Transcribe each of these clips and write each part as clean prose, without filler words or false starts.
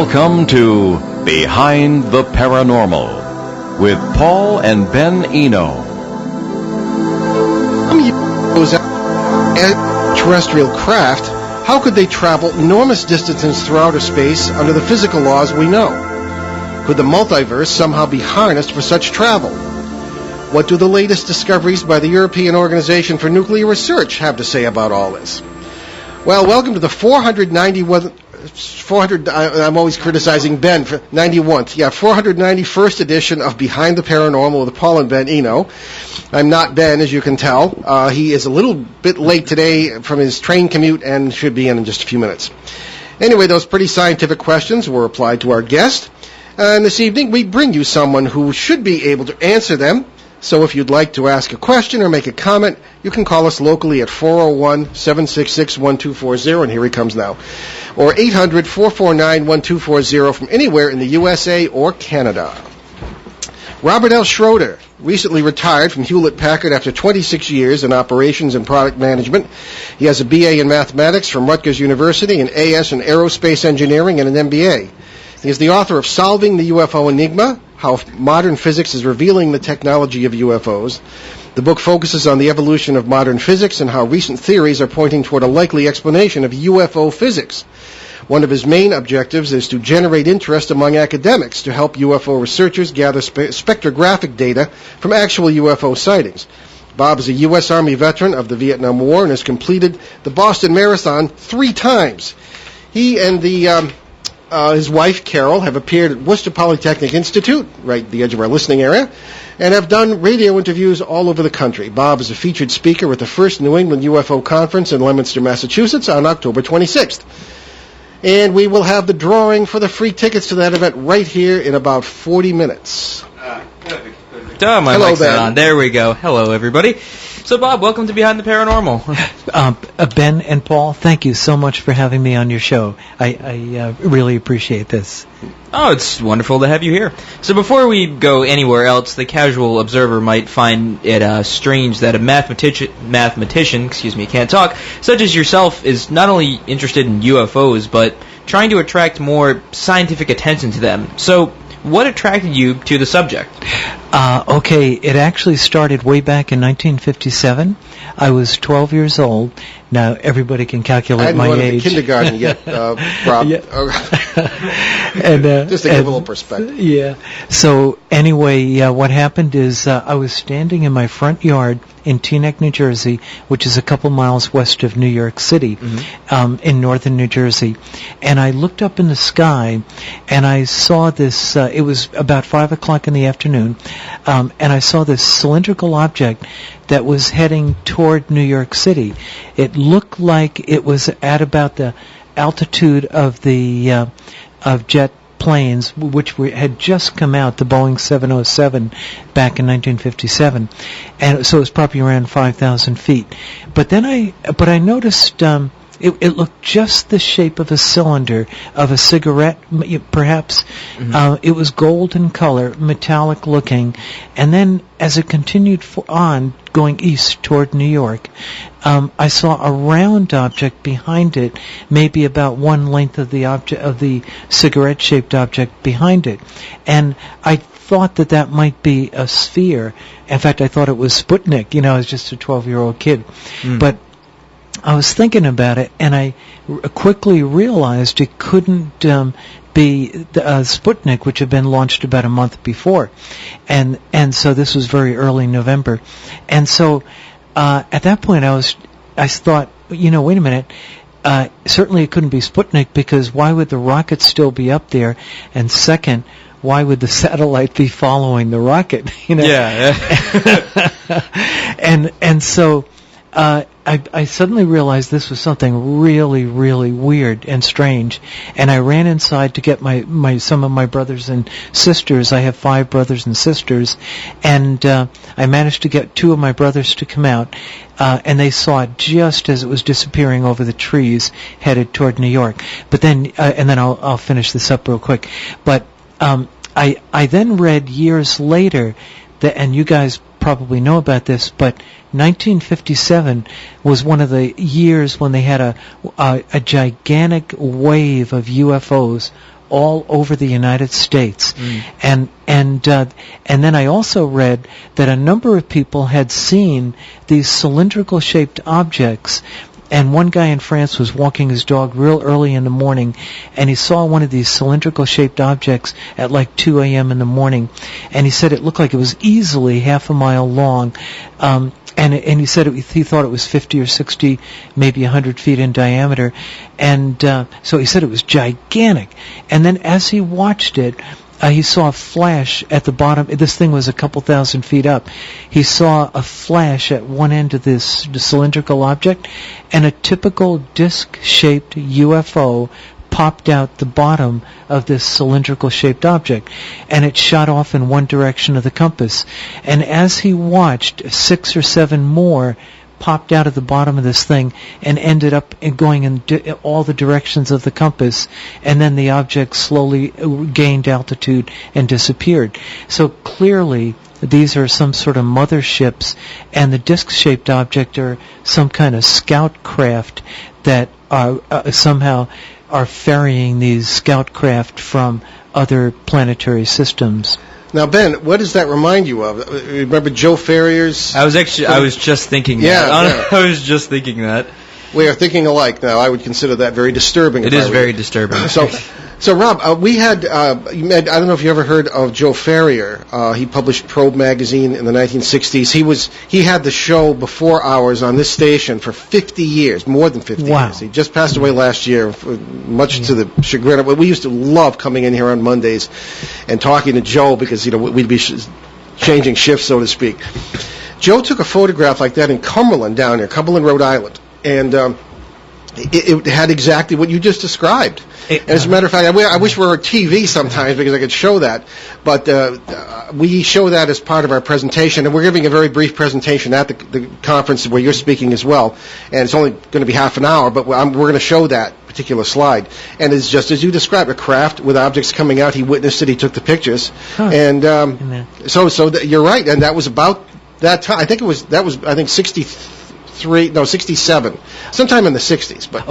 Welcome to Behind the Paranormal with Paul and Ben Eno. Those terrestrial craft, how could they travel enormous distances through outer space under the physical laws we know? Could the multiverse somehow be harnessed for such travel? What do the latest discoveries by the European Organization for Nuclear Research have to say about all this? Well, welcome to the 400, I'm always criticizing Ben for 491st edition of Behind the Paranormal with Paul and Ben Eno. I'm not Ben, as you can tell. He is a little bit late today from his train commute and should be in just a few minutes. Anyway, those pretty scientific questions were applied to our guest. And this evening, we bring you someone who should be able to answer them. So if you'd like to ask a question or make a comment, you can call us locally at 401-766-1240, and here he comes now, or 800-449-1240 from anywhere in the USA or Canada. Robert L. Schroeder recently retired from Hewlett-Packard after 26 years in operations and product management. He has a BA in mathematics from Rutgers University, an AS in aerospace engineering, and an MBA. He is the author of Solving the UFO Enigma, How Modern Physics is Revealing the Technology of UFOs. The book focuses on the evolution of modern physics and how recent theories are pointing toward a likely explanation of UFO physics. One of his main objectives is to generate interest among academics to help UFO researchers gather spectrographic data from actual UFO sightings. Bob is a U.S. Army veteran of the Vietnam War and has completed the Boston Marathon 3 times. He and his wife, Carol, have appeared at Worcester Polytechnic Institute, right at the edge of our listening area, and have done radio interviews all over the country. Bob is a featured speaker at the first New England UFO Conference in Leominster, Massachusetts on October 26th. And we will have the drawing for the free tickets to that event right here in about 40 minutes. Perfect. Oh, my mic's not on. There we go. Hello, everybody. So, Bob, welcome to Behind the Paranormal. Ben and Paul, thank you so much for having me on your show. I really appreciate this. Oh, it's wonderful to have you here. So before we go anywhere else, the casual observer might find it strange that a mathematician, can't talk, such as yourself, is not only interested in UFOs, but trying to attract more scientific attention to them. So, what attracted you to the subject? Okay, it actually started way back in 1957. I was 12 years old. Now, everybody can calculate my age. I hadn't gone to kindergarten yet, Rob. And, just to give a little perspective. Yeah. So, anyway, what happened is I was standing in my front yard in Teaneck, New Jersey, which is a couple miles west of New York City, in northern New Jersey. And I looked up in the sky, and I saw this, it was about 5 o'clock in the afternoon, and I saw this cylindrical object that was heading toward New York City. It looked like it was at about the altitude of the of jet planes, which had just come out, the Boeing 707, back in 1957, and so it was probably around 5,000 feet. But then I noticed it looked just the shape of a cylinder of a cigarette, perhaps. It was gold in color, metallic looking, and then as it continued on, going east toward New York, I saw a round object behind it, maybe about one length of the object of the cigarette-shaped object behind it, and I thought that might be a sphere. In fact, I thought it was Sputnik. I was just a 12-year-old kid, but I was thinking about it, and I quickly realized it couldn't be Sputnik, which had been launched about a month before, and so this was very early November, and so at that point I thought, wait a minute. Certainly it couldn't be Sputnik, because why would the rocket still be up there? And second, why would the satellite be following the rocket? Yeah. And so I suddenly realized this was something really, really weird and strange, and I ran inside to get some of my brothers and sisters. I have 5 brothers and sisters, and I managed to get 2 of my brothers to come out, and they saw it just as it was disappearing over the trees, headed toward New York. But then, and then I'll finish this up real quick. But I then read years later that, and you guys probably know about this, but 1957 was one of the years when they had a gigantic wave of UFOs all over the United States. And then I also read that a number of people had seen these cylindrical shaped objects. And one guy in France was walking his dog real early in the morning, and he saw one of these cylindrical-shaped objects at like 2 a.m. in the morning. And he said it looked like it was easily half a mile long. And he said he thought it was 50 or 60, maybe 100 feet in diameter. And so he said it was gigantic. And then as he watched it, he saw a flash at the bottom. This thing was a couple thousand feet up. He saw a flash at one end of this cylindrical object, and a typical disc-shaped UFO popped out the bottom of this cylindrical-shaped object, and it shot off in one direction of the compass. And as he watched, 6 or 7 more popped out of the bottom of this thing and ended up going in all the directions of the compass, and then the object slowly gained altitude and disappeared. So clearly these are some sort of motherships, and the disc-shaped object are some kind of scout craft that are somehow are ferrying these scout craft from other planetary systems. Now, Ben, what does that remind you of? Remember Joe Ferrier's? I was just thinking that. Yeah. I was just thinking that. We are thinking alike now. I would consider that very disturbing. It is very disturbing. So Rob, we had, I don't know if you ever heard of Joe Ferrier. He published Probe magazine in the 1960s. He had the show Before Hours on this station for 50 years, more than 50 years. He just passed away last year, much to the chagrin of. We used to love coming in here on Mondays and talking to Joe because, we'd be changing shifts, so to speak. Joe took a photograph like that in Cumberland down there, Cumberland, Rhode Island, and it had exactly what you just described. As a matter of fact, I wish we were on TV sometimes because I could show that. But we show that as part of our presentation, and we're giving a very brief presentation at the conference where you're speaking as well. And it's only going to be half an hour, but we're going to show that particular slide. And it's just as you described, a craft with objects coming out. He witnessed it. He took the pictures. And so you're right. And that was about that time. I think 67, sometime in the 60s. But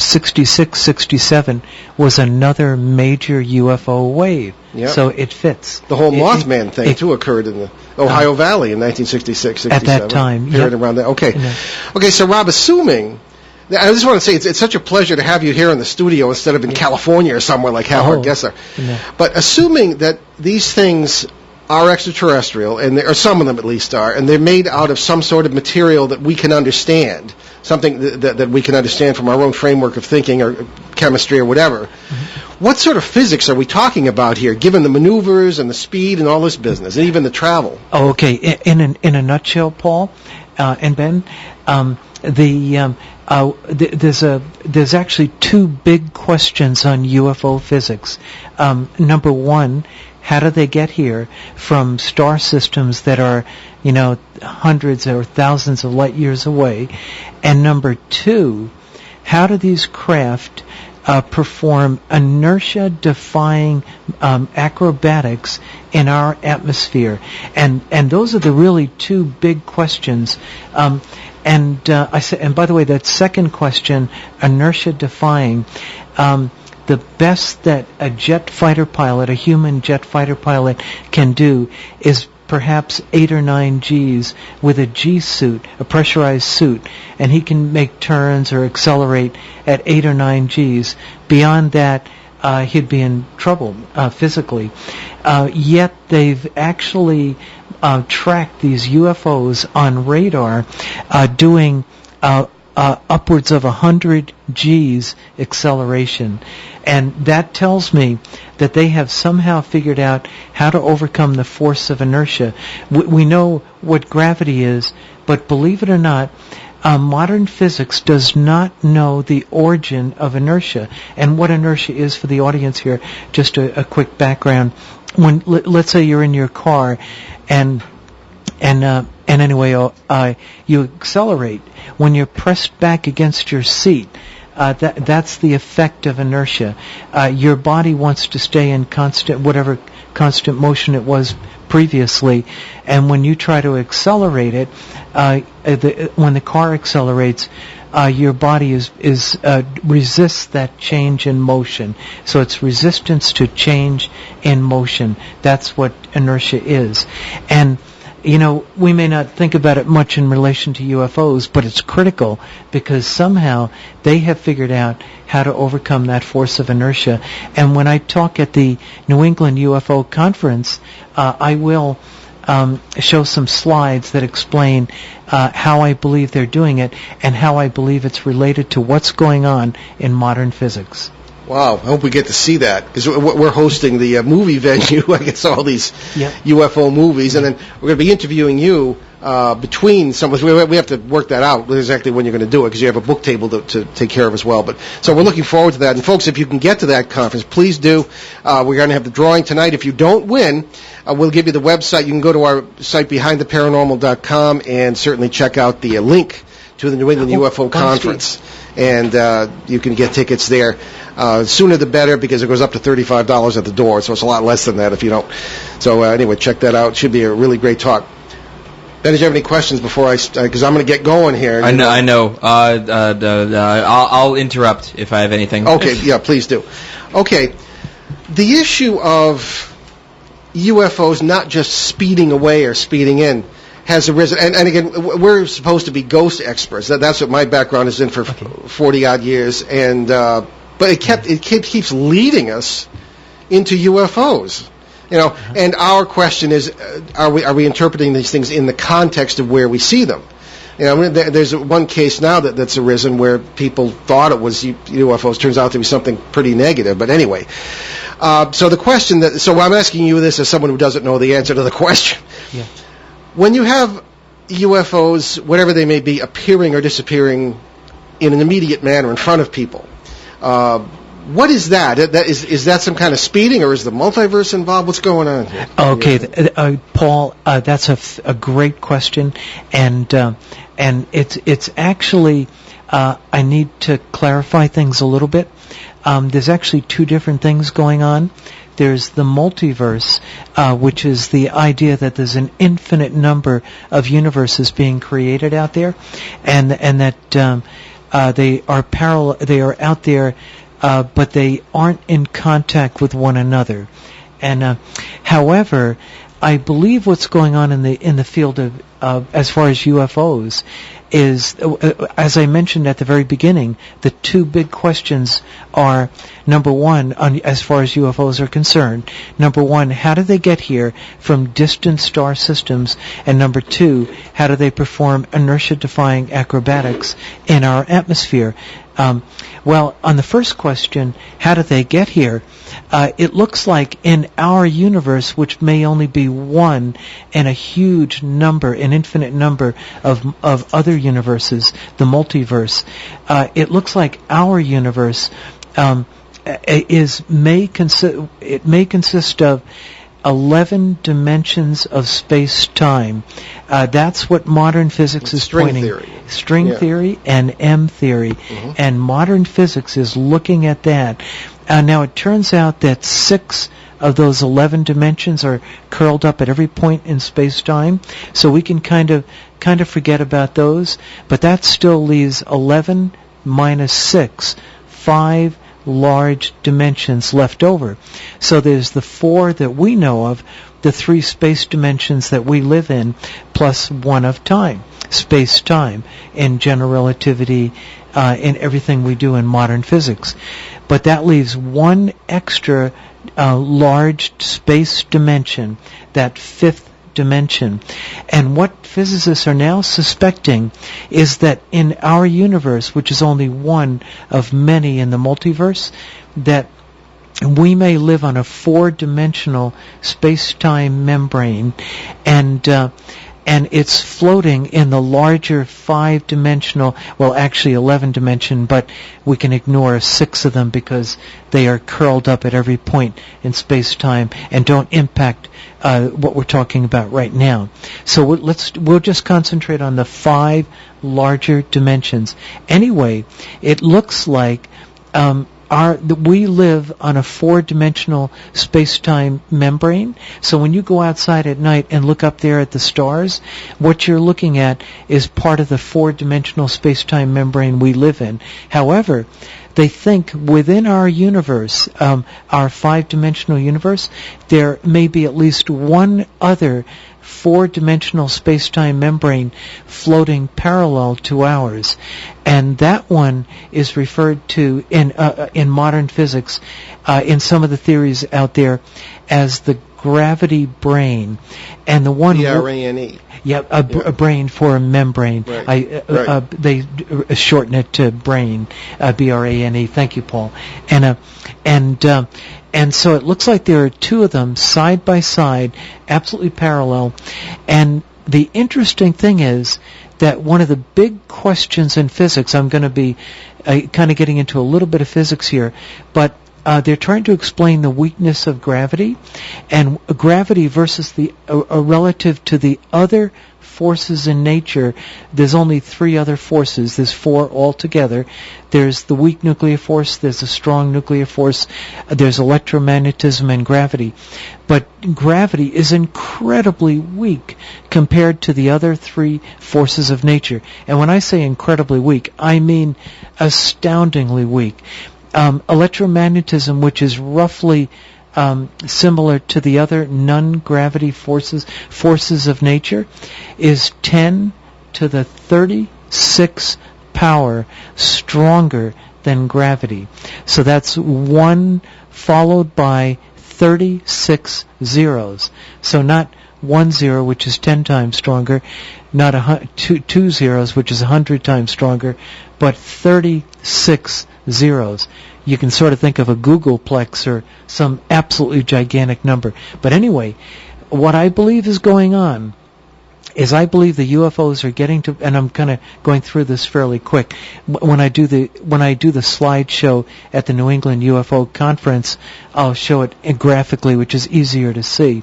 66, 67 was another major UFO wave. Yep. So it fits. The whole Mothman thing, too, occurred in the Ohio Valley in 1966, 67. At that time, period around that. Okay, so Rob, assuming... I just want to say it's such a pleasure to have you here in the studio instead of in California or somewhere like half our guests are. But assuming that these things are extraterrestrial, or some of them at least are, and they're made out of some sort of material that we can understand, something that we can understand from our own framework of thinking or chemistry or whatever. What sort of physics are we talking about here, given the maneuvers and the speed and all this business, and even the travel? In a nutshell, Paul and Ben, there's actually 2 big questions on UFO physics. Number one, how do they get here from star systems that are, hundreds or thousands of light years away? And number 2, how do these craft perform inertia-defying acrobatics in our atmosphere? And those are the really 2 big questions. And by the way, that second question, inertia-defying. The best that a jet fighter pilot, a human jet fighter pilot, can do is perhaps 8 or 9 Gs with a G suit, a pressurized suit, and he can make turns or accelerate at 8 or 9 Gs. Beyond that, he'd be in trouble physically. Yet they've actually tracked these UFOs on radar doing upwards of 100 Gs acceleration. And that tells me that they have somehow figured out how to overcome the force of inertia. We know what gravity is, but believe it or not, modern physics does not know the origin of inertia. And what inertia is for the audience here, just a quick background. When let's say you're in your car and anyway, you accelerate. When you're pressed back against your seat, that's the effect of inertia. Your body wants to stay in constant motion it was previously, and when you try to accelerate it, when the car accelerates, your body resists that change in motion. So it's resistance to change in motion. That's what inertia is. And we may not think about it much in relation to UFOs, but it's critical because somehow they have figured out how to overcome that force of inertia. And when I talk at the New England UFO Conference, I will show some slides that explain how I believe they're doing it and how I believe it's related to what's going on in modern physics. Wow, I hope we get to see that, because we're hosting the movie venue, I guess, all these UFO movies, and then we're going to be interviewing you between some of us. We have to work that out, exactly when you're going to do it, because you have a book table to take care of as well. So we're looking forward to that. And folks, if you can get to that conference, please do. We're going to have the drawing tonight. If you don't win, we'll give you the website. You can go to our site, behindtheparanormal.com, and certainly check out the link to the New England UFO Conference. And you can get tickets there. Sooner the better, because it goes up to $35 at the door, so it's a lot less than that if you don't. So anyway, check that out. It should be a really great talk. Ben, did you have any questions before because I'm going to get going here. I know. I'll interrupt if I have anything. Okay, yeah, please do. Okay, the issue of UFOs not just speeding away or speeding in has arisen, and again, we're supposed to be ghost experts. That's what my background is in for 40-odd years, and but it keeps leading us into UFOs. And our question is, are we interpreting these things in the context of where we see them? There's one case now that's arisen where people thought it was UFOs. Turns out to be something pretty negative. But anyway, so the question so I'm asking you this as someone who doesn't know the answer to the question. Yeah. When you have UFOs, whatever they may be, appearing or disappearing in an immediate manner in front of people, what is that? Is that some kind of speeding, or is the multiverse involved? What's going on here? Okay, Paul, that's a great question, and it's actually I need to clarify things a little bit. There's actually two different things going on. There's the multiverse, which is the idea that there's an infinite number of universes being created out there, and that they are parallel. They are out there, but they aren't in contact with one another. And however, I believe what's going on in the field of as far as UFOs is, as I mentioned at the very beginning, the two big questions are, number one, as far as UFOs are concerned, number one, how do they get here from distant star systems? And number two, how do they perform inertia-defying acrobatics in our atmosphere? Well, on the first question, how do they get here? It looks like in our universe, which may only be one in a huge number, an infinite number of other universes, the multiverse, it looks like our universe may consist of 11 dimensions of space-time. That's what modern physics is pointing. String theory and M theory. Mm-hmm. And modern physics is looking at that. Now, it turns out that 6 of those 11 dimensions are curled up at every point in space-time, so we can kind of forget about those. But that still leaves 11 minus 6, 5 large dimensions left over. So there's the 4 that we know of, the 3 space dimensions that we live in, plus 1 of time, space-time, in general relativity, in everything we do in modern physics. But that leaves 1 extra large space dimension, that 5th dimension. And what physicists are now suspecting is that in our universe, which is only one of many in the multiverse, that we may live on a 4-dimensional space-time membrane, and it's floating in the larger 5-dimensional, well, actually 11-dimension, but we can ignore 6 of them because they are curled up at every point in space-time and don't impact what we're talking about right now. So we'll just concentrate on the 5 larger dimensions. Anyway, it looks like we live on a four-dimensional space-time membrane. So when you go outside at night and look up there at the stars, what you're looking at is part of the four-dimensional space-time membrane we live in. However, they think within our universe, our five-dimensional universe, there may be at least one other four-dimensional space-time membrane floating parallel to ours, and that one is referred to in modern physics, in some of the theories out there, as the gravity brain, and the one BRANE. Yeah, a brain for a membrane. Right. They shorten it to brain, BRANE. Thank you, Paul. And so it looks like there are two of them side by side, absolutely parallel. And the interesting thing is that one of the big questions in physics, I'm going to be kind of getting into a little bit of physics here, but they're trying to explain the weakness of gravity, and gravity versus the relative to the other forces in nature. There's only three other forces. There's four altogether. There's the weak nuclear force, there's a strong nuclear force, there's electromagnetism and gravity. But gravity is incredibly weak compared to the other three forces of nature. And when I say incredibly weak, I mean astoundingly weak. Electromagnetism, which is roughly similar to the other non-gravity forces of nature, is 10 to the 36 power stronger than gravity. So that's 1 followed by 36 zeros. So not 1 zero, which is 10 times stronger, not two zeros, which is 100 times stronger, but 36 zeros. You can sort of think of a Googleplex or some absolutely gigantic number. But anyway, what I believe is going on is I believe the UFOs are getting to, and I'm kind of going through this fairly quick. When I do the slideshow at the New England UFO conference, I'll show it graphically, which is easier to see.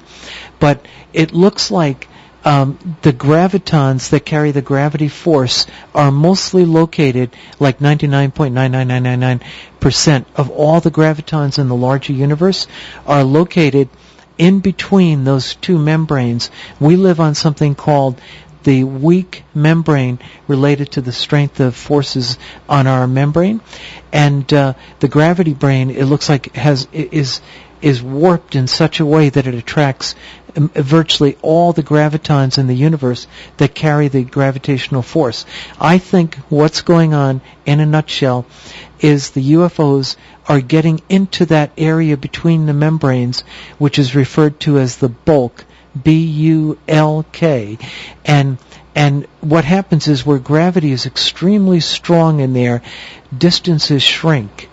But it looks like the gravitons that carry the gravity force are mostly located, like 99.99999% of all the gravitons in the larger universe are located in between those two membranes. We live on something called the weak membrane, related to the strength of forces on our membrane, and the gravity brain, it looks like is warped in such a way that it attracts virtually all the gravitons in the universe that carry the gravitational force. I think what's going on, in a nutshell, is the UFOs are getting into that area between the membranes, which is referred to as the bulk, B-U-L-K. And what happens is, where gravity is extremely strong in there, distances shrink.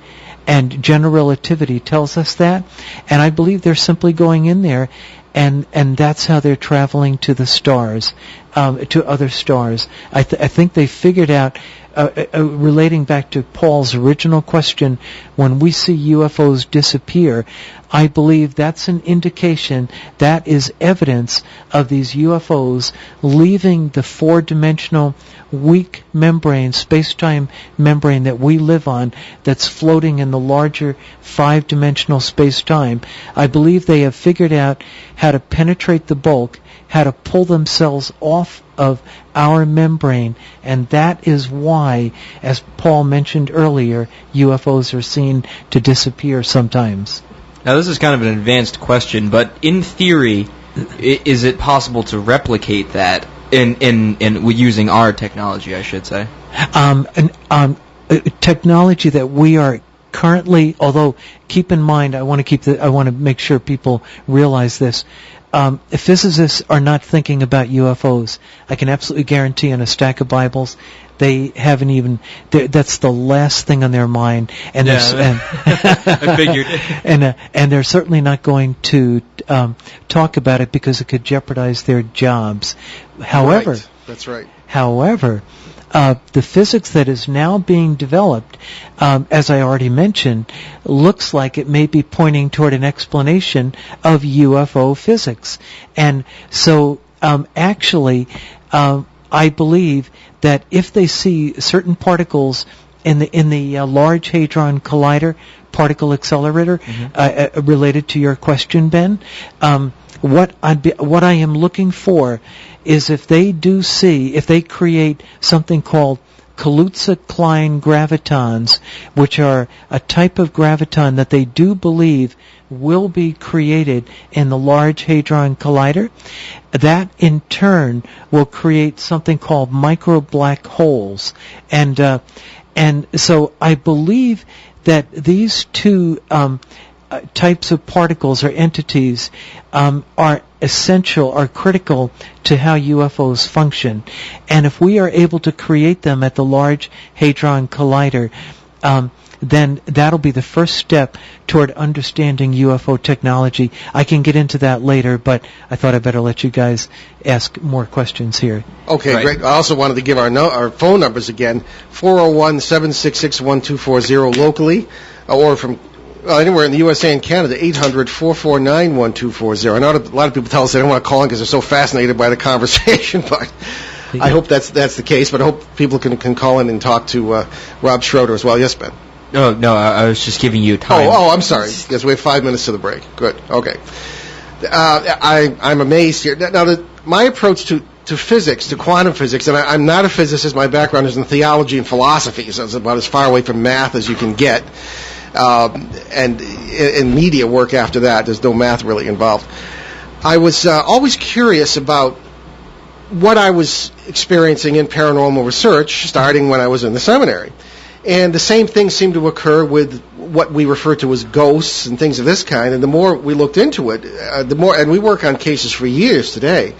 And general relativity tells us that. And I believe they're simply going in there, and that's how they're traveling to the stars, to other stars. I think they figured out, relating back to Paul's original question, when we see UFOs disappear, I believe that's an indication, that is evidence of these UFOs leaving the four-dimensional weak membrane, space-time membrane that we live on, that's floating in the larger five-dimensional space-time. I believe they have figured out how to penetrate the bulk, how to pull themselves off of our membrane, and that is why, as Paul mentioned earlier, UFOs are seen to disappear sometimes. Now, this is kind of an advanced question, but in theory, is it possible to replicate that in using our technology, I should say? Technology that we are currently, although keep in mind, I want to make sure people realize this. Physicists are not thinking about UFOs. I can absolutely guarantee, on a stack of Bibles, they haven't even. That's the last thing on their mind. And I figured. And they're certainly not going to talk about it, because it could jeopardize their jobs. However, right. That's right. However, the physics that is now being developed, as I already mentioned, looks like it may be pointing toward an explanation of UFO physics. And so, actually, I believe that if they see certain particles in the Large Hadron Collider particle accelerator, related to your question, Ben. What I am looking for is if they create something called Kaluza-Klein gravitons, which are a type of graviton that they do believe will be created in the Large Hadron Collider, that in turn will create something called micro black holes. And so I believe that these two types of particles or entities are essential, are critical to how UFOs function. And if we are able to create them at the Large Hadron Collider, then that'll be the first step toward understanding UFO technology. I can get into that later, but I thought I'd better let you guys ask more questions here. Okay, great. I also wanted to give our phone numbers again, 401-766-1240 locally, or from anywhere in the USA and Canada, 800-449-1240. I know a lot of people tell us they don't want to call in because they're so fascinated by the conversation, but I hope that's the case. But I hope people can call in and talk to Rob Schroeder as well. Yes, Ben? Oh, no, I was just giving you time. Oh, I'm sorry. Yes, we have 5 minutes to the break. Good. Okay. I'm amazed here. Now, my approach to physics, to quantum physics, and I'm not a physicist. My background is in theology and philosophy, so it's about as far away from math as you can get. And in media work after that, there's no math really involved. I was always curious about what I was experiencing in paranormal research, starting when I was in the seminary. And the same thing seemed to occur with what we refer to as ghosts and things of this kind. And the more we looked into it, the more, and we work on cases for years today,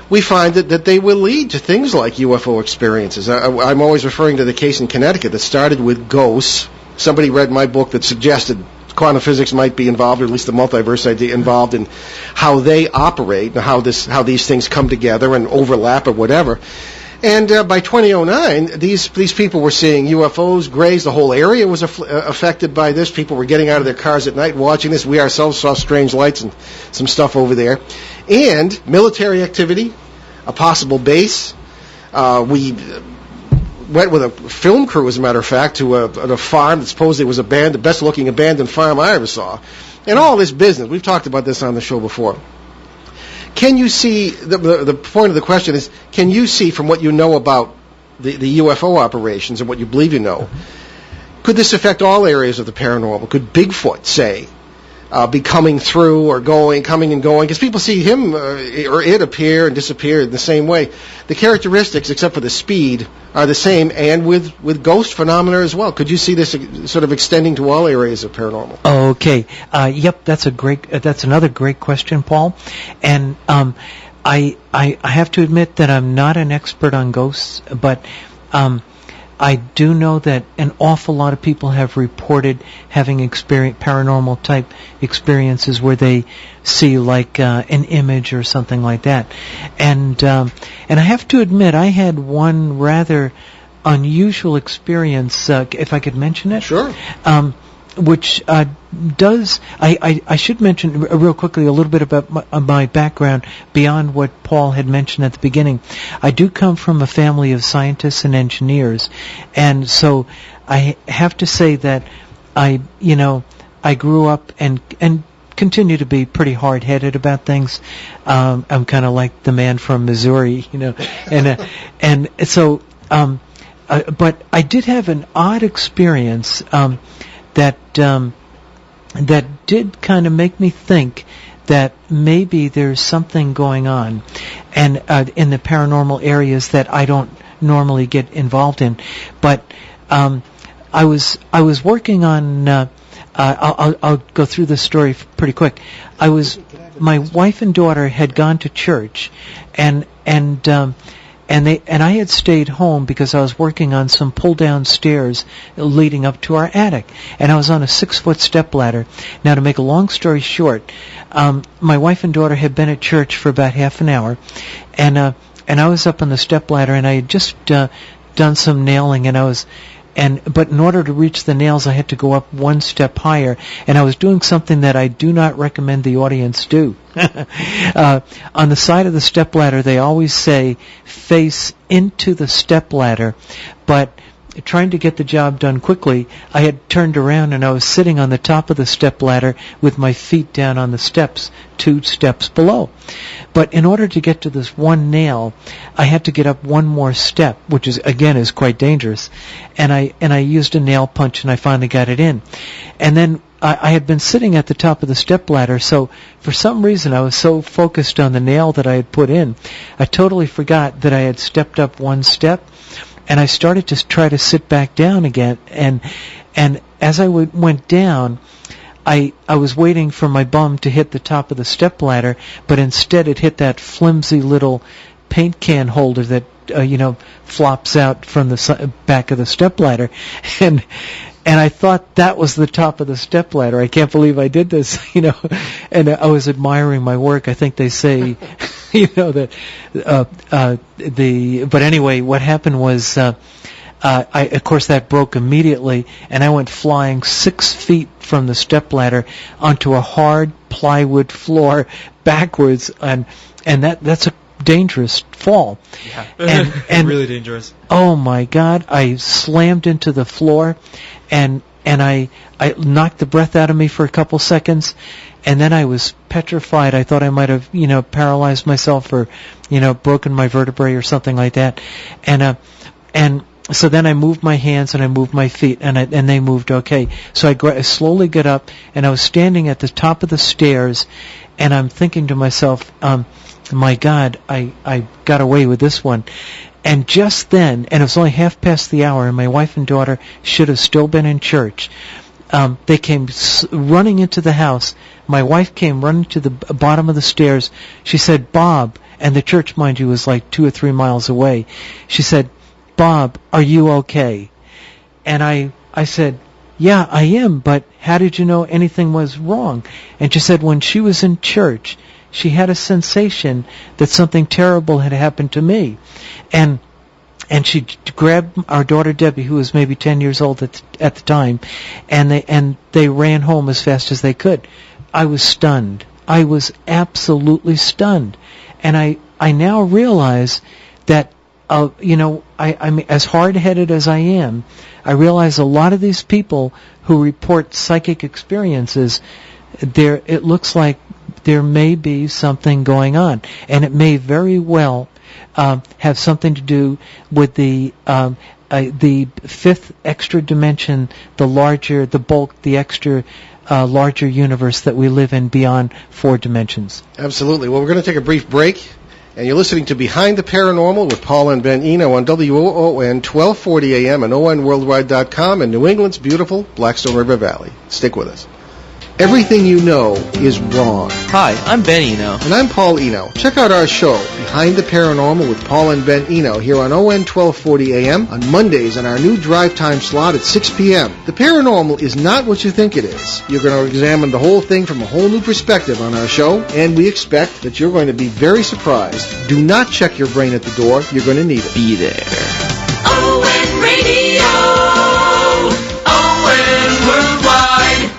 we find that they will lead to things like UFO experiences. I'm always referring to the case in Connecticut that started with ghosts. Somebody read my book that suggested quantum physics might be involved, or at least the multiverse idea involved in how they operate and how these things come together and overlap or whatever. And by 2009, these people were seeing UFOs, grays. The whole area was affected by this. People were getting out of their cars at night watching this. We ourselves saw strange lights and some stuff over there. And military activity, a possible base. We went with a film crew, as a matter of fact, to a farm that supposedly was the best-looking abandoned farm I ever saw. And all this business. We've talked about this on the show before. Can you see, the point of the question is, can you see from what you know about the UFO operations and what you believe you know, could this affect all areas of the paranormal? Could Bigfoot, say, be coming through or coming and going? Because people see him or it appear and disappear in the same way. The characteristics, except for the speed, are the same, and with ghost phenomena as well. Could you see this sort of extending to all areas of paranormal? Okay. Yep, that's another great question, Paul. And I have to admit that I'm not an expert on ghosts, but I do know that an awful lot of people have reported having paranormal type experiences where they see like an image or something like that. And I have to admit, I had one rather unusual experience, if I could mention it. Sure. Which does, I should mention real quickly a little bit about my background beyond what Paul had mentioned at the beginning. I do come from a family of scientists and engineers, and so I have to say that I grew up and continue to be pretty hard-headed about things. I'm kind of like the man from Missouri, and so, but I did have an odd experience that did kind of make me think that maybe there's something going on, and in the paranormal areas that I don't normally get involved in. But I was working on. I'll go through this story pretty quick. My wife and daughter had gone to church, and I had stayed home because I was working on some pull-down stairs leading up to our attic, and I was on a 6-foot stepladder. Now, to make a long story short, my wife and daughter had been at church for about half an hour, and I was up on the stepladder, and I had just done some nailing, but in order to reach the nails, I had to go up one step higher, and I was doing something that I do not recommend the audience do. On the side of the stepladder, they always say face into the stepladder, but trying to get the job done quickly, I had turned around and I was sitting on the top of the step ladder with my feet down on the steps, 2 steps below. But in order to get to this one nail, I had to get up one more step, which is quite dangerous. And I used a nail punch and I finally got it in. And then I had been sitting at the top of the step ladder, so for some reason I was so focused on the nail that I had put in, I totally forgot that I had stepped up one step, and I started to try to sit back down again, and as I went down, I was waiting for my bum to hit the top of the step ladder, but instead it hit that flimsy little paint can holder that flops out from the back of the step ladder, and I thought that was the top of the stepladder. I can't believe I did this, and I was admiring my work. I think they say, that, but anyway, what happened was, of course that broke immediately, and I went flying 6 feet from the stepladder onto a hard plywood floor backwards, and that's a dangerous fall. Yeah. and really dangerous. Oh my God, I slammed into the floor, and I knocked the breath out of me for a couple seconds, and then I was petrified. I thought I might have, paralyzed myself or, broken my vertebrae or something like that. And so then I moved my hands and I moved my feet, and they moved okay. So I slowly got up, and I was standing at the top of the stairs, and I'm thinking to myself, my God, I got away with this one. And just then, and it was only 1:30, and my wife and daughter should have still been in church, they came running into the house. My wife came running to the bottom of the stairs. She said, "Bob," and the church, mind you, was like 2 or 3 miles away. She said, "Bob, are you okay?" And I said, "Yeah, I am, but how did you know anything was wrong?" And she said, "When she was in church, she had a sensation that something terrible had happened to me." And she grabbed our daughter Debbie, who was maybe 10 years old at the time, and they ran home as fast as they could. I was stunned. I was absolutely stunned. And I now realize that, I'm as hard-headed as I am. I realize a lot of these people who report psychic experiences, it looks like there may be something going on, and it may very well have something to do with the fifth extra dimension, the larger, the bulk, the extra larger universe that we live in beyond 4 dimensions. Absolutely. Well, we're going to take a brief break, and you're listening to Behind the Paranormal with Paul and Ben Eno on WOON 1240 AM and ONWorldwide.com in New England's beautiful Blackstone River Valley. Stick with us. Everything you know is wrong. Hi, I'm Ben Eno. And I'm Paul Eno. Check out our show, Behind the Paranormal with Paul and Ben Eno, here on ON 1240 AM on Mondays on our new drive time slot at 6 p.m. The paranormal is not what you think it is. You're going to examine the whole thing from a whole new perspective on our show, and we expect that you're going to be very surprised. Do not check your brain at the door. You're going to need it. Be there. ON Radio. ON Worldwide.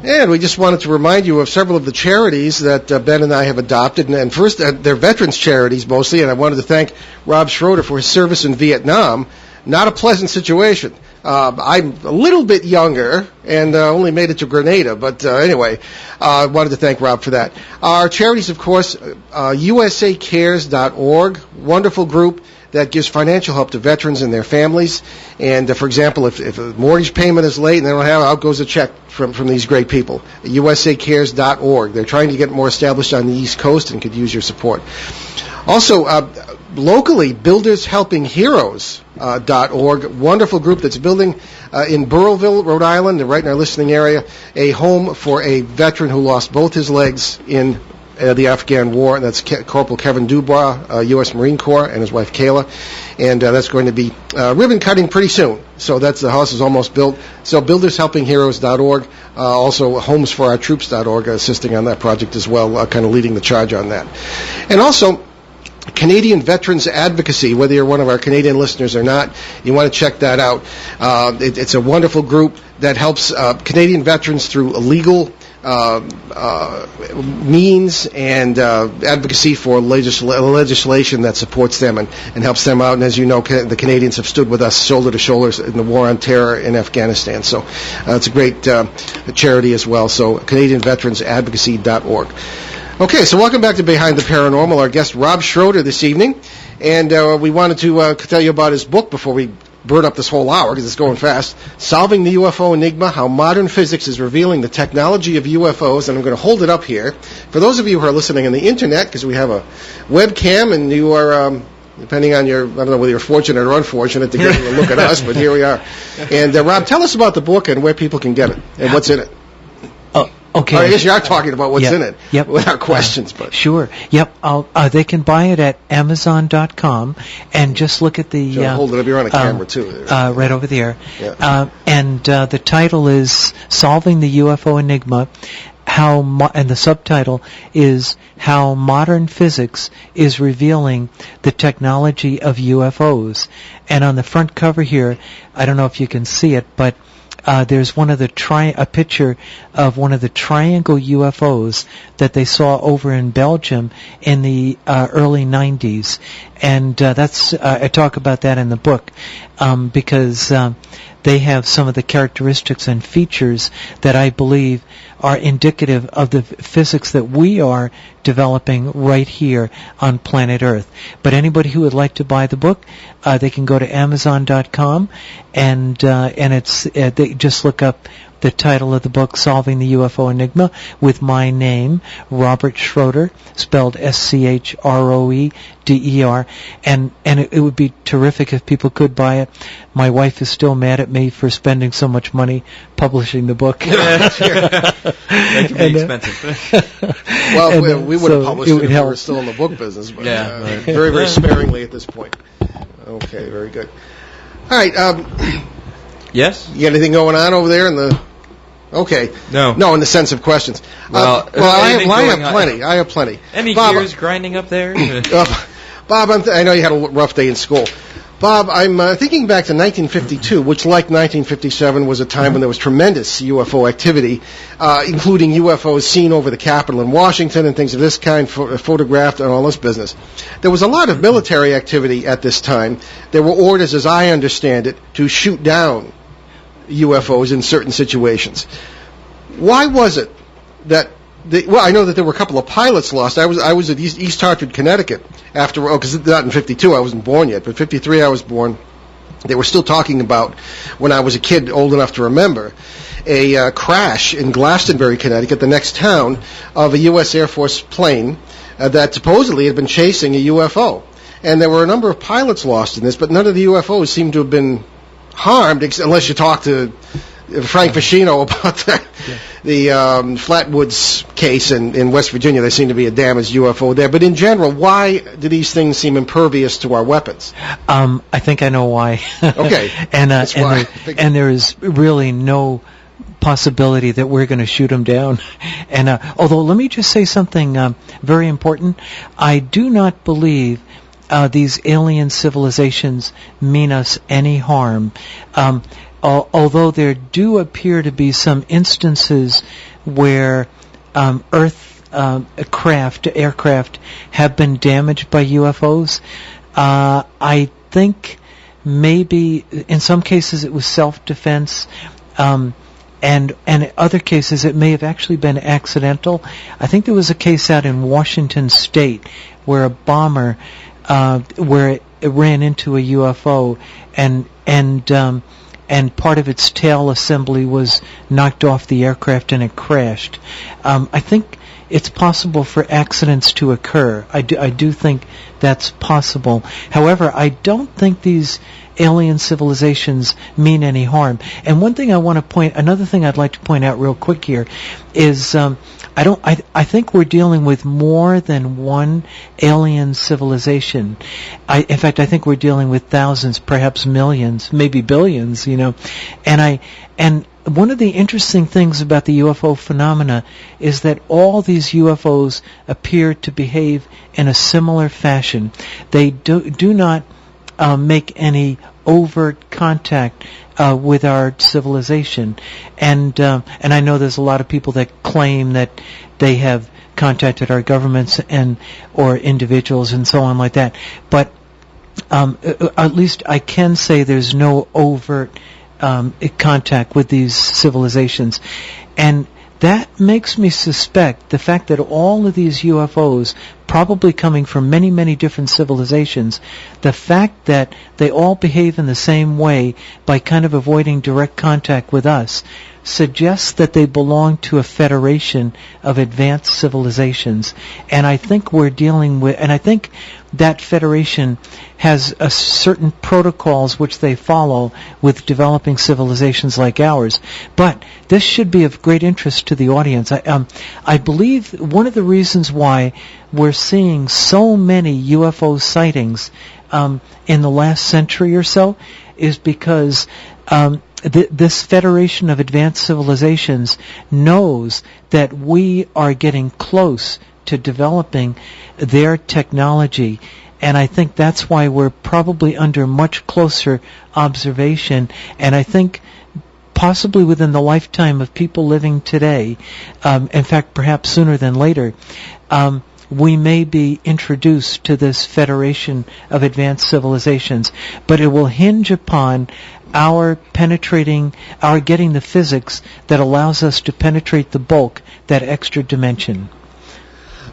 And we just wanted to remind you of several of the charities that Ben and I have adopted. And first, they're veterans charities mostly, and I wanted to thank Rob Schroeder for his service in Vietnam. Not a pleasant situation. I'm a little bit younger and only made it to Grenada, but anyway, I wanted to thank Rob for that. Our charities, of course, USACares.org, wonderful group that gives financial help to veterans and their families. And, for example, if a mortgage payment is late and they don't have it, out goes a check from these great people. USACares.org. They're trying to get more established on the East Coast and could use your support. Also, locally, BuildersHelpingHeroes.org, wonderful group that's building in Burrillville, Rhode Island, right in our listening area, a home for a veteran who lost both his legs in the Afghan War, and that's Corporal Kevin Dubois, U.S. Marine Corps, and his wife Kayla, and that's going to be ribbon cutting pretty soon. So the house is almost built. So BuildersHelpingHeroes.org, also HomesForOurTroops.org, assisting on that project as well, kind of leading the charge on that. And also Canadian Veterans Advocacy, whether you're one of our Canadian listeners or not, you want to check that out. It's a wonderful group that helps Canadian veterans through legal means and advocacy for legislation that supports them and helps them out. And as you know, the Canadians have stood with us shoulder to shoulder in the war on terror in Afghanistan. So it's a great charity as well. So CanadianVeteransAdvocacy.org. Okay, so welcome back to Behind the Paranormal. Our guest, Rob Schroeder, this evening. And we wanted to tell you about his book before we burn up this whole hour, because it's going fast. Solving the UFO Enigma, How Modern Physics is Revealing the Technology of UFOs. And I'm going to hold it up here. For those of you who are listening on the Internet, because we have a webcam, and you are, depending on your, I don't know whether you're fortunate or unfortunate to get a look at us, but here we are. And Rob, tell us about the book and where people can get it, and what's in it. Okay. I guess you are talking about what's in it Yep. with our questions. But Sure. Yep. They can buy it at Amazon.com and just look at the... hold it up. You're on a camera, too. Right over there. Yeah. And the title is Solving the UFO Enigma, and the subtitle is How Modern Physics is Revealing the Technology of UFOs. And on the front cover here, I don't know if you can see it, but there's one of the a picture of one of the triangle UFOs that they saw over in Belgium in the early 90s, and that's I talk about that in the book because they have some of the characteristics and features that I believe are indicative of the physics that we are developing right here on planet Earth. But anybody who would like to buy the book, they can go to Amazon.com and it's they just look up the title of the book, Solving the UFO Enigma, with my name, Robert Schroeder, spelled Schroeder, and it would be terrific if people could buy it. My wife is still mad at me for spending so much money publishing the book. That can be expensive. Well, we would have published it if we were still in the book business, but very, very sparingly at this point. Okay, very good. All right. Yes? You got anything going on over there in the... Okay. No, in the sense of questions. Well, I have plenty. Any Bob, gears grinding up there? Bob, I know you had a rough day in school. Bob, I'm thinking back to 1952, which, like 1957, was a time when there was tremendous UFO activity, including UFOs seen over the Capitol in Washington and things of this kind, photographed and all this business. There was a lot of military activity at this time. There were orders, as I understand it, to shoot down UFOs in certain situations. Why was it that I know that there were a couple of pilots lost. I was at East Hartford, Connecticut, because not in 52, I wasn't born yet, but 53 I was born. They were still talking about, when I was a kid old enough to remember, a crash in Glastonbury, Connecticut, the next town, of a U.S. Air Force plane that supposedly had been chasing a UFO. And there were a number of pilots lost in this, but none of the UFOs seemed to have been harmed, unless you talk to Frank Ficino about the Flatwoods case in West Virginia. There seemed to be a damaged UFO there. But in general, why do these things seem impervious to our weapons? I think I know why. Okay. and there is really no possibility that we're going to shoot them down. And although, let me just say something very important. I do not believe these alien civilizations mean us any harm. Although there do appear to be some instances where aircraft have been damaged by UFOs, I think maybe in some cases it was self-defense, and in other cases it may have actually been accidental. I think there was a case out in Washington State where a bomber where it ran into a UFO and part of its tail assembly was knocked off the aircraft and it crashed. I think it's possible for accidents to occur. I do think that's possible. However, I don't think these alien civilizations mean any harm. And another thing I'd like to point out real quick here is I think we're dealing with more than one alien civilization. In fact, I think we're dealing with thousands, perhaps millions, maybe billions, And one of the interesting things about the UFO phenomena is that all these UFOs appear to behave in a similar fashion. They do not make any overt contact with our civilization, and I know there's a lot of people that claim that they have contacted our governments or individuals and so on like that, but at least I can say there's no overt contact with these civilizations, and that makes me suspect the fact that all of these UFOs, probably coming from many, many different civilizations, the fact that they all behave in the same way by kind of avoiding direct contact with us, suggests that they belong to a federation of advanced civilizations. And I think we're dealing with, and I think that federation has a certain protocols which they follow with developing civilizations like ours. But this should be of great interest to the audience. I believe one of the reasons why we're seeing so many UFO sightings in the last century or so is because this Federation of Advanced Civilizations knows that we are getting close to developing their technology, and I think that's why we're probably under much closer observation, and I think possibly within the lifetime of people living today, in fact perhaps sooner than later, we may be introduced to this Federation of Advanced Civilizations, but it will hinge upon our getting the physics that allows us to penetrate the bulk, that extra dimension.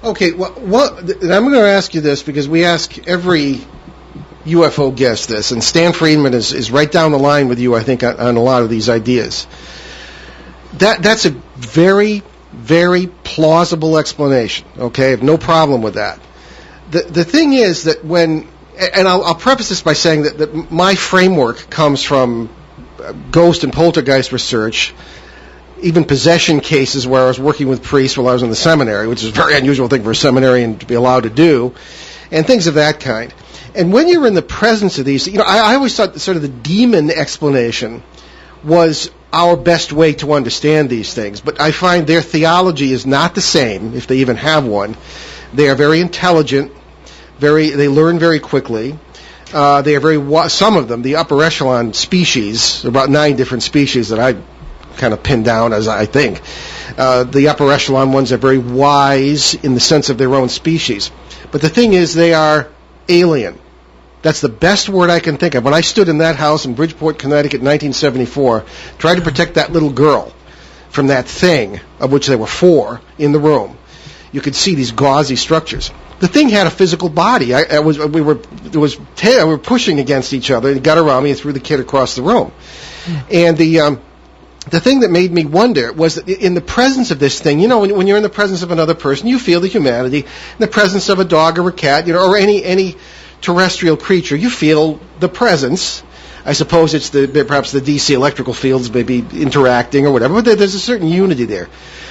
Okay, well, I'm going to ask you this because we ask every UFO guest this, and Stan Friedman is right down the line with you, I think, on a lot of these ideas. That's a very, very plausible explanation, okay? I have no problem with that. The thing is that and I'll preface this by saying that my framework comes from ghost and poltergeist research, even possession cases where I was working with priests while I was in the seminary, which is a very unusual thing for a seminarian to be allowed to do, and things of that kind. And when you're in the presence of these, I always thought sort of the demon explanation was our best way to understand these things, but I find their theology is not the same, if they even have one. They are very intelligent, they learn very quickly. They are some of them, the upper echelon species, about 9 different species that I kind of pinned down as I think. The upper echelon ones are very wise in the sense of their own species. But the thing is, they are alien. That's the best word I can think of. When I stood in that house in Bridgeport, Connecticut, 1974, tried to protect that little girl from that thing, of which there were 4 in the room, you could see these gauzy structures. The thing had a physical body. We were pushing against each other. It got around me and threw the kid across the room. And the thing that made me wonder was that in the presence of this thing, when you're in the presence of another person, you feel the humanity. In the presence of a dog or a cat, or any terrestrial creature, you feel the presence. I suppose it's perhaps the DC electrical fields may be interacting or whatever, but there's a certain unity there.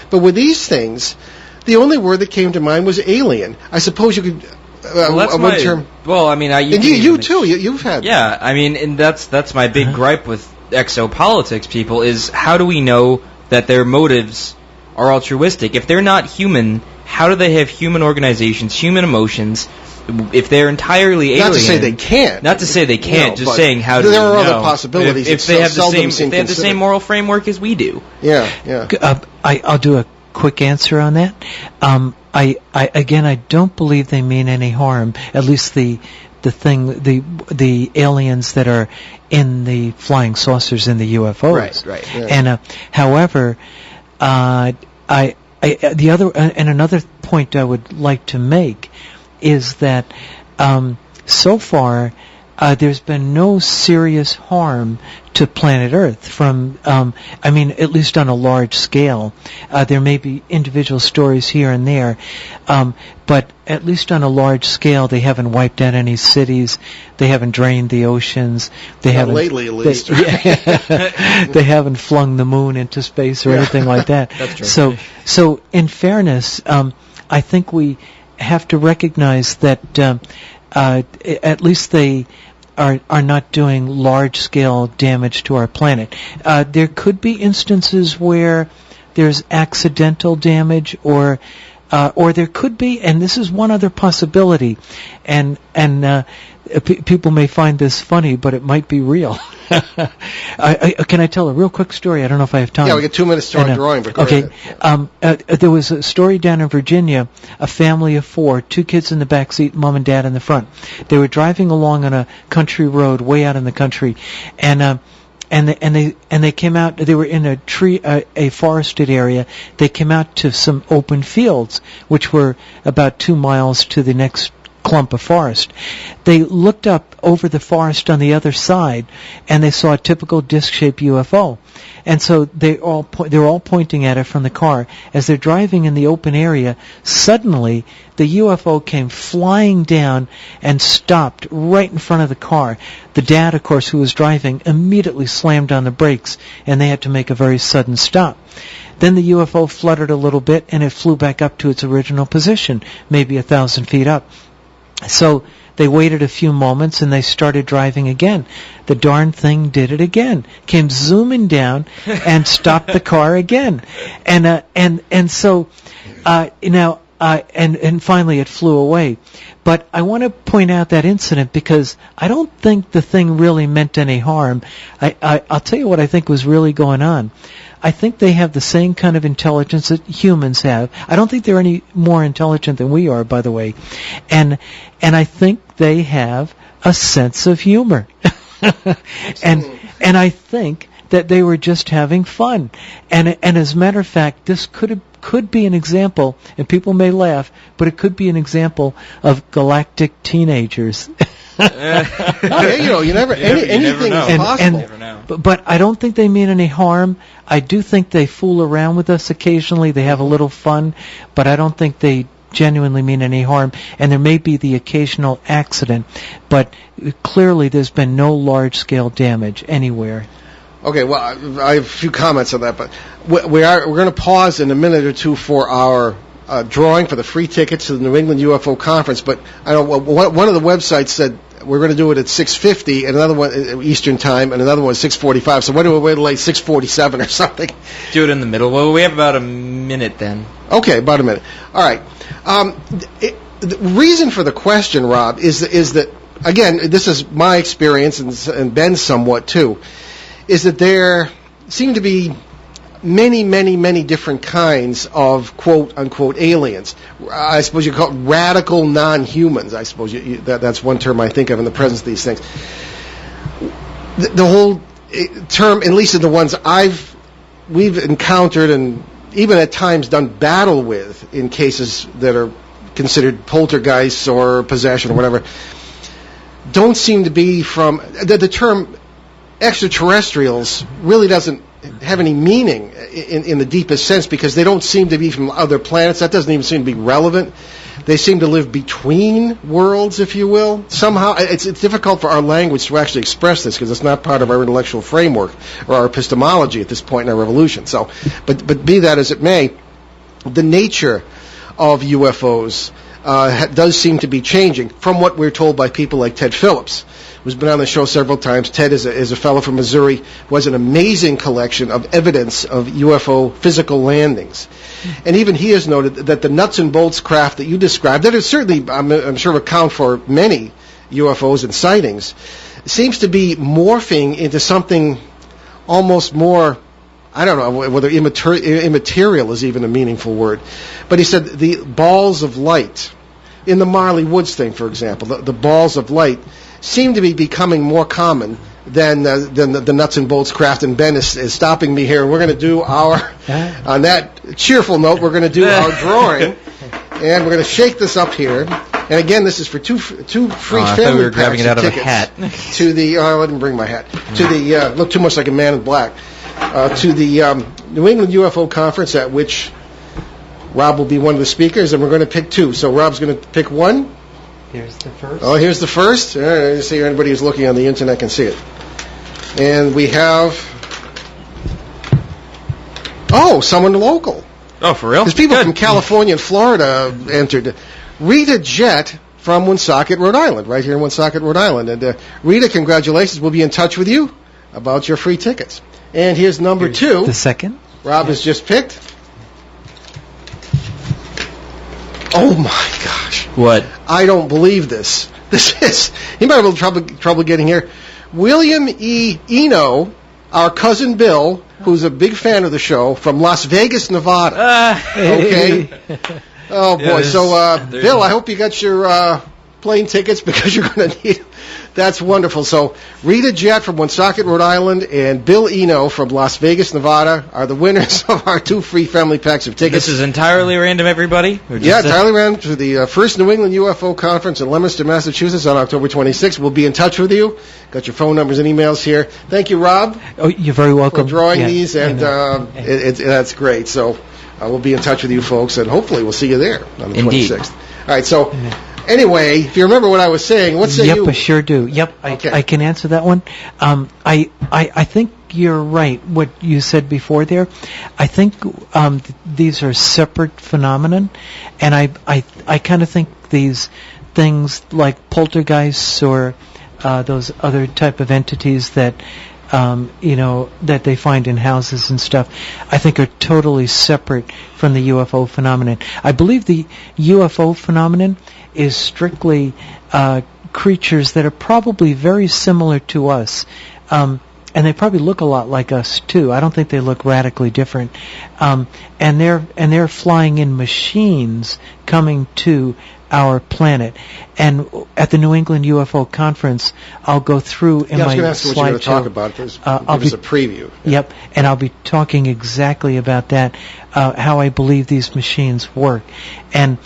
But with these things, the only word that came to mind was alien. I suppose you could. Term. Well, I mean, you too. You've had. Yeah, I mean, and that's my big gripe with exopolitics people is how do we know that their motives are altruistic? If they're not human, how do they have human organizations, human emotions? If they're entirely alien, not to say they can't. Not to say they can't. Just saying how. There are other possibilities. If they have the same moral framework as we do. Yeah. I'll do a quick answer on that. I don't believe they mean any harm. At least the aliens that are in the flying saucers in the UFOs. Right. Yeah. And however, another point I would like to make is that so far there's been no serious harm to planet Earth from, at least on a large scale. There may be individual stories here and there, but at least on a large scale, they haven't wiped out any cities, they haven't drained the oceans, they haven't lately at least. They haven't flung the moon into space or anything like that. That's true. So in fairness, I think we have to recognize that at least they are not doing large-scale damage to our planet. There could be instances where there's accidental damage, or there could be, and this is one other possibility, and people may find this funny, but it might be real. Can I tell a real quick story? I don't know if I have time. Yeah, we get 2 minutes to our drawing. But go okay. ahead. There was a story down in Virginia, a family of 4, 2 kids in the back seat, mom and dad in the front. They were driving along on a country road way out in the country, and they came out. They were in a forested area. They came out to some open fields, which were about 2 miles to the next clump of forest. They looked up over the forest on the other side, and they saw a typical disc-shaped UFO. And so they were all pointing at it from the car. As they're driving in the open area, suddenly the UFO came flying down and stopped right in front of the car. The dad, of course, who was driving, immediately slammed on the brakes, and they had to make a very sudden stop. Then the UFO fluttered a little bit, and it flew back up to its original position, maybe 1,000 feet up. So they waited a few moments and they started driving again. The darn thing did it again. Came zooming down and stopped the car again. And so finally it flew away. But I want to point out that incident because I don't think the thing really meant any harm. I'll tell you what I think was really going on. I think they have the same kind of intelligence that humans have. I don't think they're any more intelligent than we are, by the way. And I think they have a sense of humor. and I think that they were just having fun. And as a matter of fact, this could be an example, and people may laugh, but it could be an example of galactic teenagers. You never anything is possible. But I don't think they mean any harm. I do think they fool around with us occasionally. They have a little fun, but I don't think they genuinely mean any harm. And there may be the occasional accident, but clearly there's been no large-scale damage anywhere. Okay, well, I have a few comments on that, but we're going to pause in a minute or two for our drawing for the free tickets to the New England UFO Conference. But I know one of the websites said we're going to do it at 6:50, and another one Eastern Time, and another one at 6:45. So why do we wait till like 6:47 or something? Do it in the middle. Well, we have about a minute then. Okay, about a minute. All right. The reason for the question, Rob, is that again, this is my experience and Ben's somewhat too, is that there seem to be many different kinds of quote-unquote aliens. I suppose you call it radical non-humans. I suppose that's one term I think of in the presence of these things. The whole term, at least in the ones we've encountered and even at times done battle with in cases that are considered poltergeists or possession or whatever, don't seem to be from... The term extraterrestrials really doesn't have any meaning in the deepest sense because they don't seem to be from other planets. That doesn't even seem to be relevant. They seem to live between worlds, if you will. Somehow, it's difficult for our language to actually express this because it's not part of our intellectual framework or our epistemology at this point in our evolution. So, but be that as it may, the nature of UFOs does seem to be changing from what we're told by people like Ted Phillips, who's been on the show several times. Ted is a fellow from Missouri who has an amazing collection of evidence of UFO physical landings. And even he has noted that the nuts and bolts craft that you described, that is certainly, I'm sure, account for many UFOs and sightings, seems to be morphing into something almost more, I don't know whether immaterial is even a meaningful word. But he said the balls of light, in the Marley Woods thing, for example, the balls of light seem to be becoming more common than the nuts and bolts craft. And Ben is stopping me here. We're going to do on that cheerful note, we're going to do our drawing. And we're going to shake this up here. And again, this is for two free family I thought we were grabbing it out of a tickets hat. to the, I didn't bring my hat. To the, look too much like a man in black. To the New England UFO Conference, at which Rob will be one of the speakers, and we're going to pick two. So Rob's going to pick one. Here's the first. Oh, here's the first. All right, see, anybody who's looking on the internet can see it. And we have, someone local. Oh, for real? There's people from California and Florida entered. Rita Jett from Woonsocket, Rhode Island, right here in Woonsocket, Rhode Island. And Rita, congratulations. We'll be in touch with you about your free tickets. And here's number two. The second. Rob has just picked. Oh, my gosh. What? I don't believe this. he might have a little trouble getting here. William E. Eno, our cousin Bill, who's a big fan of the show, from Las Vegas, Nevada. Okay. Oh, boy. Yeah, So, Bill, I hope you got your plane tickets because you're going to need. That's wonderful. So, Rita Jett from Woonsocket, Rhode Island, and Bill Eno from Las Vegas, Nevada are the winners of our 2 free family packs of tickets. This is entirely random, everybody? Or just Yeah, entirely random to the first New England UFO Conference in Leominster, Massachusetts on October 26th. We'll be in touch with you. Got your phone numbers and emails here. Thank you, Rob, Oh, you're very welcome. for drawing Yeah, these, I and know. that's great. So we'll be in touch with you folks, and hopefully we'll see you there on the Indeed. 26th. All right, so anyway, if you remember what I was saying, what say Yep, you? I sure do. Yep, Okay. I can answer that one. I think you're right. What you said before there, I think these are separate phenomenon, and I kind of think these things like poltergeists or those other type of entities that that they find in houses and stuff, I think are totally separate from the UFO phenomenon. I believe the UFO phenomenon is strictly creatures that are probably very similar to us. And they probably look a lot like us too. I don't think they look radically different. And they're flying in machines coming to our planet. And at the New England UFO Conference, I'll go through in I was my going to ask you what you're going to talk slideshow. about. Give I'll us be- a preview. Yep, and I'll be talking exactly about that, how I believe these machines work. And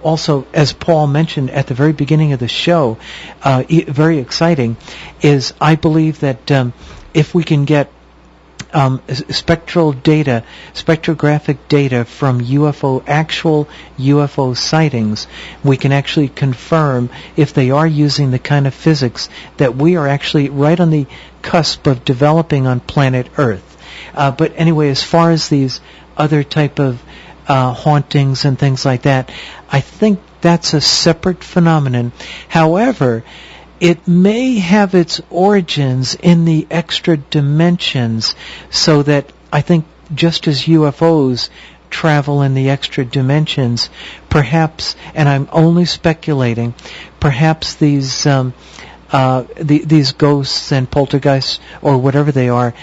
also, as Paul mentioned at the very beginning of the show, very exciting, is I believe that if we can get spectrographic data from actual UFO sightings, we can actually confirm if they are using the kind of physics that we are actually right on the cusp of developing on planet Earth. But anyway, as far as these other type of hauntings and things like that, I think that's a separate phenomenon. However, it may have its origins in the extra dimensions, so that I think just as UFOs travel in the extra dimensions, perhaps, and I'm only speculating, perhaps these ghosts and poltergeists or whatever they are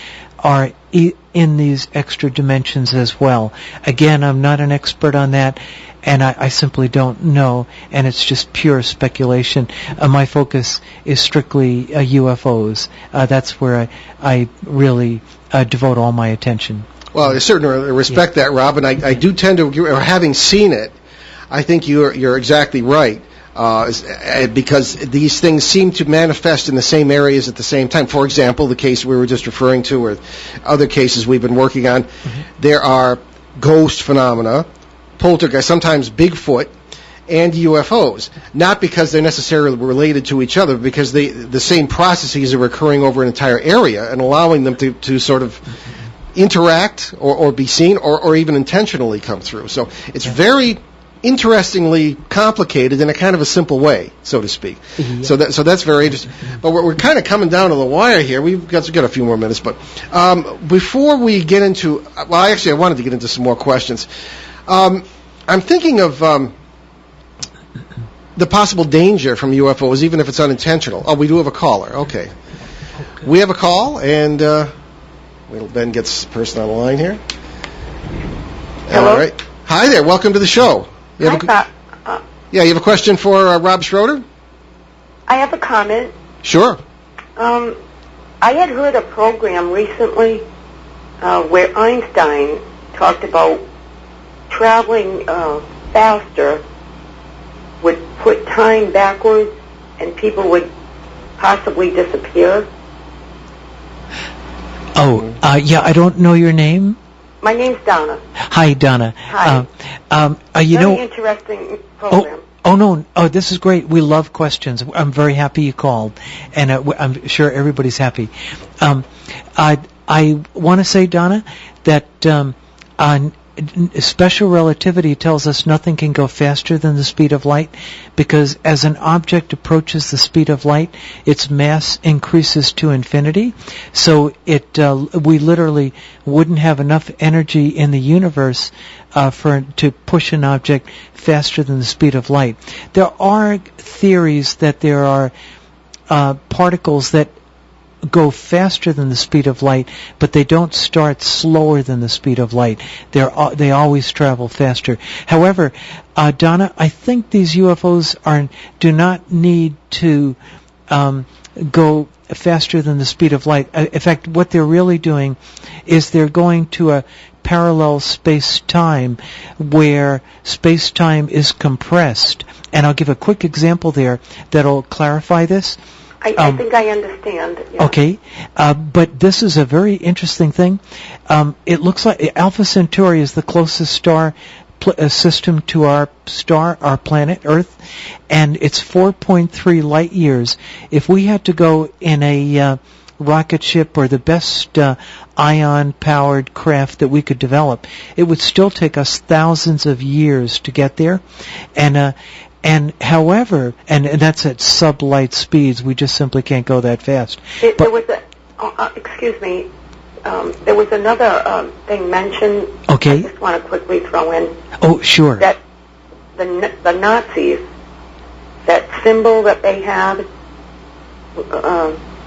in these extra dimensions as well. Again, I'm not an expert on that, and I simply don't know, and it's just pure speculation. My focus is strictly UFOs. That's where I really devote all my attention. Well, I certainly respect that, Rob, and I do tend to, or having seen it, I think you're exactly right. Because these things seem to manifest in the same areas at the same time. For example, the case we were just referring to, or other cases we've been working on, there are ghost phenomena, poltergeist, sometimes Bigfoot, and UFOs. Not because they're necessarily related to each other, because the same processes are occurring over an entire area and allowing them to sort of interact or be seen or even intentionally come through. So it's very interestingly complicated in a kind of a simple way, so to speak. So that's very interesting. But we're kind of coming down to the wire here. We've got a few more minutes, but before we get into, I wanted to get into some more questions. I'm thinking of the possible danger from UFOs, even if it's unintentional. Oh, we do have a caller. Okay. We have a call, and Ben gets the person on the line here. Hello? All right. Hi there. Welcome to the show. You have you have a question for Rob Schroeder? I have a comment. Sure. I had heard a program recently where Einstein talked about traveling faster would put time backwards and people would possibly disappear. Oh, yeah, I don't know your name. My name's Donna. Hi, Donna. Hi. Very interesting program. Oh, no. Oh, this is great. We love questions. I'm very happy you called, and I'm sure everybody's happy. I want to say, Donna, that special relativity tells us nothing can go faster than the speed of light, because as an object approaches the speed of light, its mass increases to infinity. So we literally wouldn't have enough energy in the universe to push an object faster than the speed of light. There are theories that there are particles that go faster than the speed of light, but they don't start slower than the speed of light. They always travel faster. However, Donna, I think these UFOs do not need to go faster than the speed of light. In fact, what they're really doing is they're going to a parallel space-time where space-time is compressed. And I'll give a quick example there that'll clarify this. I think I understand. Yeah. Okay, but this is a very interesting thing. It looks like Alpha Centauri is the closest star system to our planet Earth, and it's 4.3 light years. If we had to go in a rocket ship or the best ion-powered craft that we could develop, it would still take us thousands of years to get there, and however, and that's at sublight speeds. We just simply can't go that fast. There was excuse me. There was another thing mentioned. Okay. I just want to quickly throw in. Oh, sure. That the Nazis, that symbol that they had.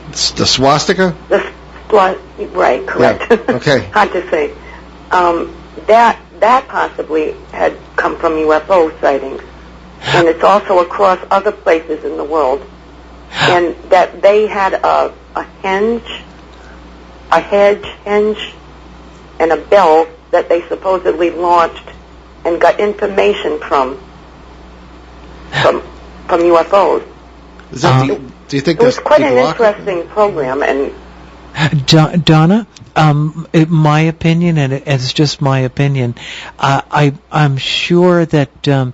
It's the swastika. Right. Correct. Yeah. Okay. Hard to say. That possibly had come from UFO sightings. And it's also across other places in the world. And that they had a hedge, and a bell that they supposedly launched and got information from UFOs. Is that do you think it was that's quite an people interesting program? And Donna, my opinion, and it's just my opinion, I'm sure that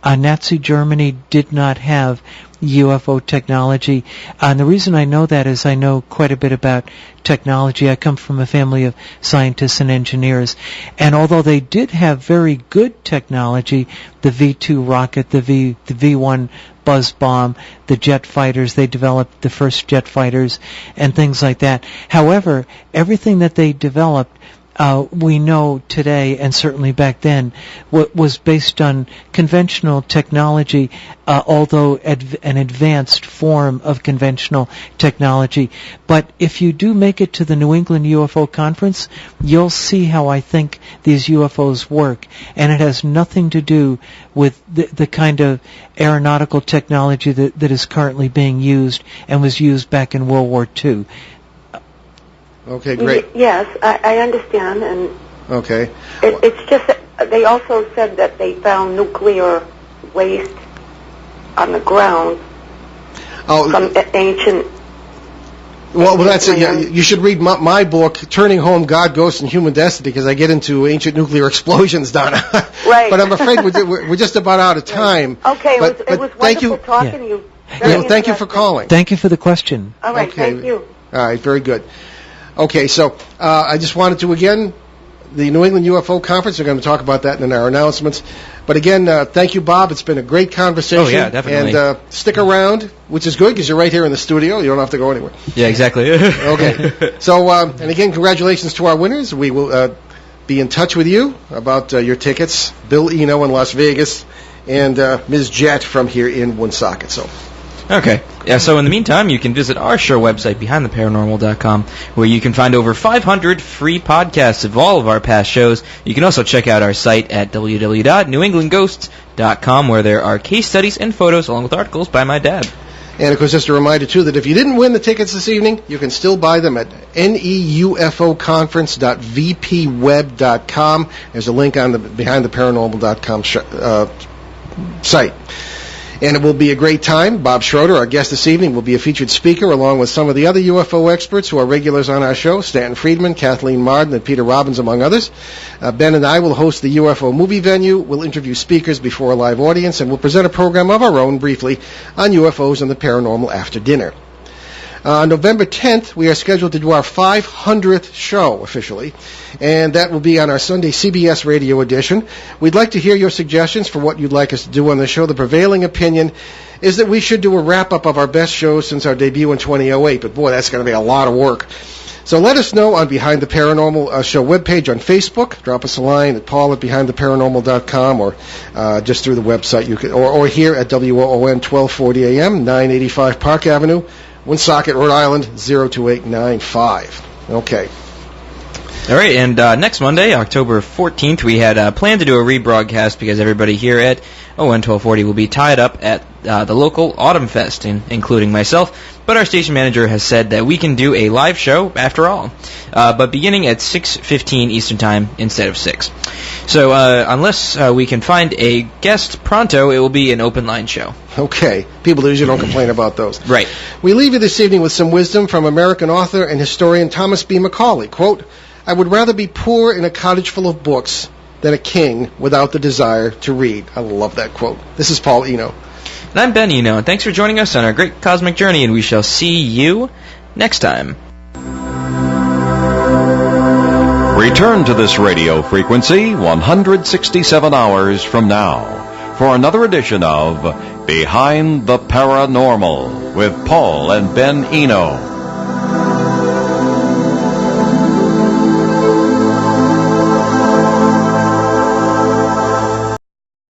Nazi Germany did not have UFO technology. And the reason I know that is I know quite a bit about technology. I come from a family of scientists and engineers. And although they did have very good technology, the V-2 rocket, the V-1 buzz bomb, the jet fighters, they developed the first jet fighters and things like that. However, everything that they developed, we know today, and certainly back then, was based on conventional technology, although an advanced form of conventional technology. But if you do make it to the New England UFO Conference, you'll see how I think these UFOs work. And it has nothing to do with the kind of aeronautical technology that is currently being used and was used back in World War II. Okay, great. Yes, I understand, and okay. It's just that they also said that they found nuclear waste on the ground from ancient. Well, that's it. Yeah, you should read my book, Turning Home: God, Ghosts, and Human Destiny, because I get into ancient nuclear explosions, Donna. Right. But I'm afraid we're just about out of time. Okay, it was wonderful talking to you. Thank you for calling. Thank you for the question. All right, okay. Thank you. All right, very good. Okay, so I just wanted to, again, the New England UFO Conference, we're going to talk about that in our announcements. But again, thank you, Bob. It's been a great conversation. Oh, yeah, definitely. And stick around, which is good because you're right here in the studio. You don't have to go anywhere. Yeah, exactly. Okay. So, and again, congratulations to our winners. We will be in touch with you about your tickets. Bill Eno in Las Vegas and Ms. Jet from here in Woonsocket. So. Okay. Yeah, so in the meantime, you can visit our show website, BehindTheParanormal.com, where you can find over 500 free podcasts of all of our past shows. You can also check out our site at www.newenglandghosts.com, where there are case studies and photos, along with articles by my dad. And, of course, just a reminder, too, that if you didn't win the tickets this evening, you can still buy them at neufoconference.vpweb.com. There's a link on the BehindTheParanormal.com site. And it will be a great time. Bob Schroeder, our guest this evening, will be a featured speaker along with some of the other UFO experts who are regulars on our show, Stanton Friedman, Kathleen Marden, and Peter Robbins, among others. Ben and I will host the UFO movie venue. We'll interview speakers before a live audience, and we'll present a program of our own briefly on UFOs and the paranormal after dinner. On November 10th, we are scheduled to do our 500th show officially, and that will be on our Sunday CBS radio edition. We'd like to hear your suggestions for what you'd like us to do on the show. The prevailing opinion is that we should do a wrap-up of our best shows since our debut in 2008, but boy, that's going to be a lot of work. So let us know on Behind the Paranormal Show webpage on Facebook. Drop us a line at paul@behindtheparanormal.com or just through the website. You can, or here at WOON 1240 AM, 985 Park Avenue, Woonsocket, Rhode Island, 02895. Okay. All right, and next Monday, October 14th, we had planned to do a rebroadcast because everybody here at ON 1240 will be tied up at the local Autumn Fest, including myself. But our station manager has said that we can do a live show after all, but beginning at 6:15 Eastern Time instead of 6. So unless we can find a guest pronto, it will be an open line show. Okay. People usually don't complain about those. Right. We leave you this evening with some wisdom from American author and historian Thomas B. Macaulay. Quote, "I would rather be poor in a cottage full of books than a king without the desire to read." I love that quote. This is Paul Eno. And I'm Ben Eno, and thanks for joining us on our great cosmic journey, and we shall see you next time. Return to this radio frequency 167 hours from now for another edition of Behind the Paranormal with Paul and Ben Eno.